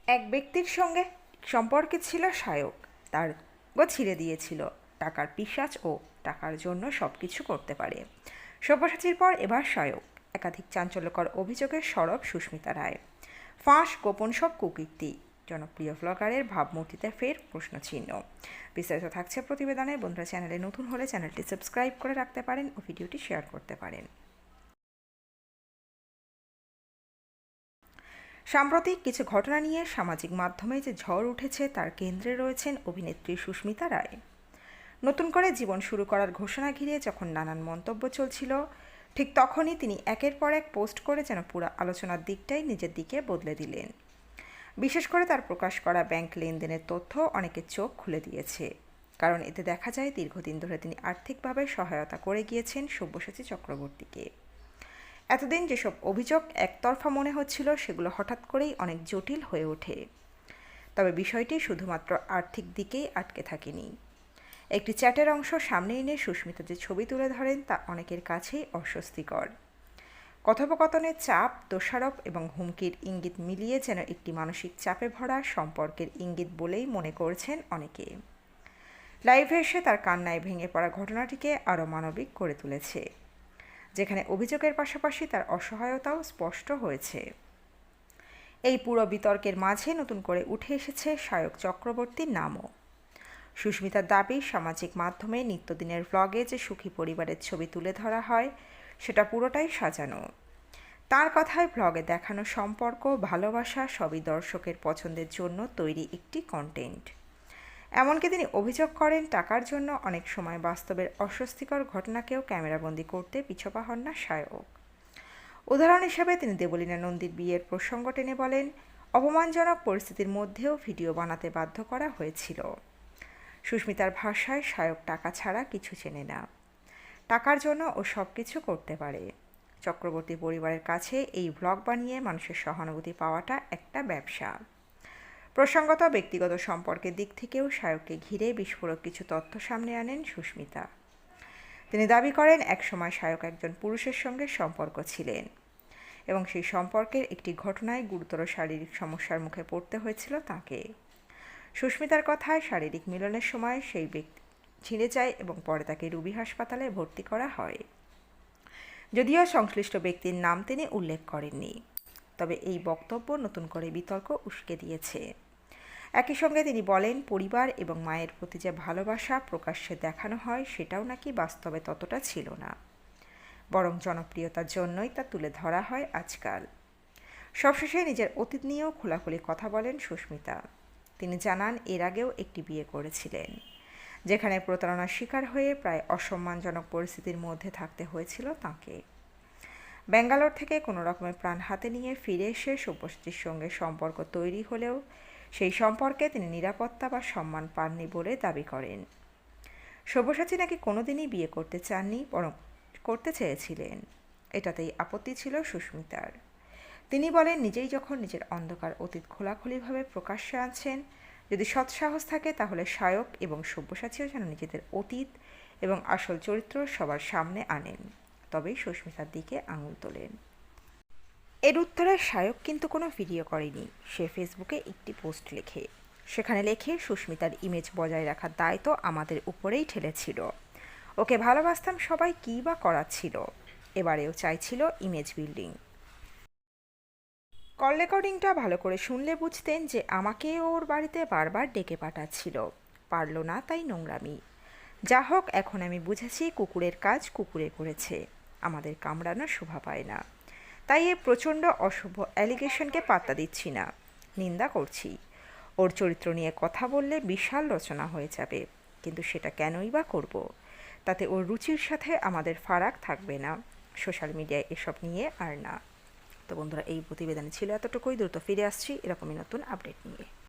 এক ব্যক্তির সঙ্গে সম্পর্কে ছিল সায়ক। তার গো ছিঁড়ে দিয়েছিল। টাকার পিশাচ ও টাকার জন্য সব কিছু করতে পারে। সব্যসাচীর পর এবার সায়ক। একাধিক চাঞ্চল্যকর অভিযোগের সরব সুস্মিতা রায়। ফাঁস, গোপন সব কুকীর্তি। জনপ্রিয় ব্লগারের ভাবমূর্তিতে ফের প্রশ্নচিহ্ন। বিস্তারিত থাকছে প্রতিবেদনে। বন্ধুরা, চ্যানেলে নতুন হলে চ্যানেলটি সাবস্ক্রাইব করে রাখতে পারেন ও ভিডিওটি শেয়ার করতে পারেন। সাম্প্রতিক কিছু ঘটনা নিয়ে সামাজিক মাধ্যমে যে ঝড় উঠেছে তার কেন্দ্রে রয়েছেন অভিনেত্রী সুস্মিতা রায়। নতুন করে জীবন শুরু করার ঘোষণা ঘিরে যখন নানান মন্তব্য চলছিল, ঠিক তখনই তিনি একের পর এক পোস্ট করে যেন পুরো আলোচনার দিকটাই নিজের দিকে বদলে দিলেন। বিশেষ করে তার প্রকাশ করা ব্যাংক লেনদেনের তথ্য অনেকের চোখ খুলে দিয়েছে। কারণ এতে দেখা যায় দীর্ঘদিন ধরে তিনি আর্থিকভাবে সহায়তা করে গিয়েছেন সব্যসাচী চক্রবর্তীকে। এতদিন যেসব অভিযোগ একতরফা মনে হচ্ছিল, সেগুলো হঠাৎ করেই অনেক জটিল হয়ে ওঠে। তবে বিষয়টি শুধুমাত্র আর্থিক দিকেই আটকে থাকেনি। একটি চ্যাটের অংশ সামনে এনে সুস্মিতা যে ছবি তুলে ধরেন তা অনেকের কাছেই অস্বস্তিকর। কথোপকথনের চাপ, দোষারোপ এবং হুমকির ইঙ্গিত মিলিয়ে যেন একটি মানসিক চাপে ভরা সম্পর্কের ইঙ্গিত বলেই মনে করছেন অনেকে। লাইভে এসে তার কান্নায় ভেঙে পড়া ঘটনাটিকে আরও মানবিক করে তুলেছে, যেখানে অভিযোগের পাশাপাশি তার অসহায়তাও স্পষ্ট হয়েছে। এই পুরো বিতর্কের মাঝে নতুন করে উঠে এসেছে সায়ক চক্রবর্তীর নামও। সুস্মিতার দাবি, সামাজিক মাধ্যমে নিত্যদিনের ব্লগে যে সুখী পরিবারের ছবি তুলে ধরা হয় সেটা পুরোটাই সাজানো। তার কথায় ব্লগে দেখানো সম্পর্ক, ভালোবাসা সবই দর্শকের পছন্দের জন্য তৈরি একটি কন্টেন্ট। এমনকি তিনি অভিযোগ করেন, টাকার জন্য অনেক সময় বাস্তবের অস্বস্তিকর ঘটনাকেও ক্যামেরাবন্দি করতে পিছপা হন না সায়ক। উদাহরণ হিসেবে তিনি দেবলীনা নন্দীর বিয়ের প্রসঙ্গ টেনে বলেন, অপমানজনক পরিস্থিতির মধ্যেও ভিডিও বানাতে বাধ্য করা হয়েছিল। সুস্মিতার ভাষায়, সায়ক টাকা ছাড়া কিছু চেনে না। টাকার জন্য ও সব কিছু করতে পারে। চক্রবর্তী পরিবারের কাছে এই ব্লগ বানিয়ে মানুষের সহানুভূতি পাওয়াটা একটা ব্যবসা। প্রসঙ্গত ব্যক্তিগত সম্পর্কের দিক থেকেও সায়ককে ঘিরে বিস্ফোরক কিছু তথ্য সামনে আনেন সুস্মিতা। তিনি দাবি করেন, একসময় সায়ক একজন পুরুষের সঙ্গে সম্পর্ক ছিলেন এবং সেই সম্পর্কের একটি ঘটনায় গুরুতর শারীরিক সমস্যার মুখে পড়তে হয়েছিল তাঁকে। সুস্মিতার কথায়, শারীরিক মিলনের সময় সেই ব্যক্তি ছিঁড়ে যায় এবং পরে তাকে রুবি হাসপাতালে ভর্তি করা হয়। যদিও সংশ্লিষ্ট ব্যক্তির নাম তিনি উল্লেখ করেননি, তবে এই বক্তব্য নতুন করে বিতর্ক উস্কে দিয়েছে। একই সঙ্গে তিনি বলেন, পরিবার এবং মায়ের প্রতি যে ভালোবাসা প্রকাশ্যে দেখানো হয় সেটাও নাকি বাস্তবে ততটা ছিল না, বরং জনপ্রিয়তার জন্যই তা তুলে ধরা হয় আজকাল। সবশেষে নিজের অতীত নিয়েও খোলাখুলি কথা বলেন সুস্মিতা। তিনি জানান, এর আগেও একটি বিয়ে করেছিলেন, যেখানে প্রতারণার শিকার হয়ে প্রায় অসম্মানজনক পরিস্থিতির মধ্যে থাকতে হয়েছিল তাঁকে। ব্যাঙ্গালোর থেকে কোনো রকমের প্রাণ হাতে নিয়ে ফিরে এসে সব্যসাচীর সঙ্গে সম্পর্ক তৈরি হলেও সেই সম্পর্কে তিনি নিরাপত্তা বা সম্মান পাননি বলে দাবি করেন। সব্যসাচী নাকি কোনোদিনই বিয়ে করতে চাননি, বরং করতে চেয়েছিলেন। এটাতেই আপত্তি ছিল সুস্মিতার। তিনি বলেন, নিজেই যখন নিজের অন্ধকার অতীত খোলাখুলিভাবে প্রকাশ্যে আনছেন, যদি সৎসাহস থাকে তাহলে সায়ক এবং সব্যসাচীও যেন নিজেদের অতীত এবং আসল চরিত্র সবার সামনে আনেন, তবেই সুস্মিতার দিকে আঙুল তোলেন। এর উত্তরে সায়ক কিন্তু কোনো ভিডিও করেনি। সে ফেসবুকে একটি পোস্ট লেখে। সেখানে লেখে, সুস্মিতার ইমেজ বজায় রাখার দায়িত্ব আমাদের উপরেই ঠেলেছিল। ওকে ভালোবাসতাম সবাই, কী বা করাচ্ছিল। এবারেও চাইছিল ইমেজ বিল্ডিং। কল রেকর্ডিংটা ভালো করে শুনলে বুঝতেন যে আমাকে ওর বাড়িতে বারবার ডেকে পাঠাচ্ছিল। পারল না তাই নোংরামি। যা হোক, এখন আমি বুঝেছি কুকুরের কাজ কুকুরে করেছে, আমাদের কামড়ানো শোভা পায় না। তাই এ প্রচণ্ড অশুভ অ্যালিগেশনকে পাত্তা দিচ্ছি না, নিন্দা করছি। ওর চরিত্র নিয়ে কথা বললে বিশাল রচনা হয়ে যাবে, কিন্তু সেটা কেনই বা করব? তাতে ওর রুচির সাথে আমাদের ফারাক থাকবে না। সোশ্যাল মিডিয়ায় এসব নিয়ে আর না। তো বন্ধুরা, এই প্রতিবেদনে ছিল এতটুকুই। দ্রুত ফিরে আসছি এরকমই নতুন আপডেট নিয়ে।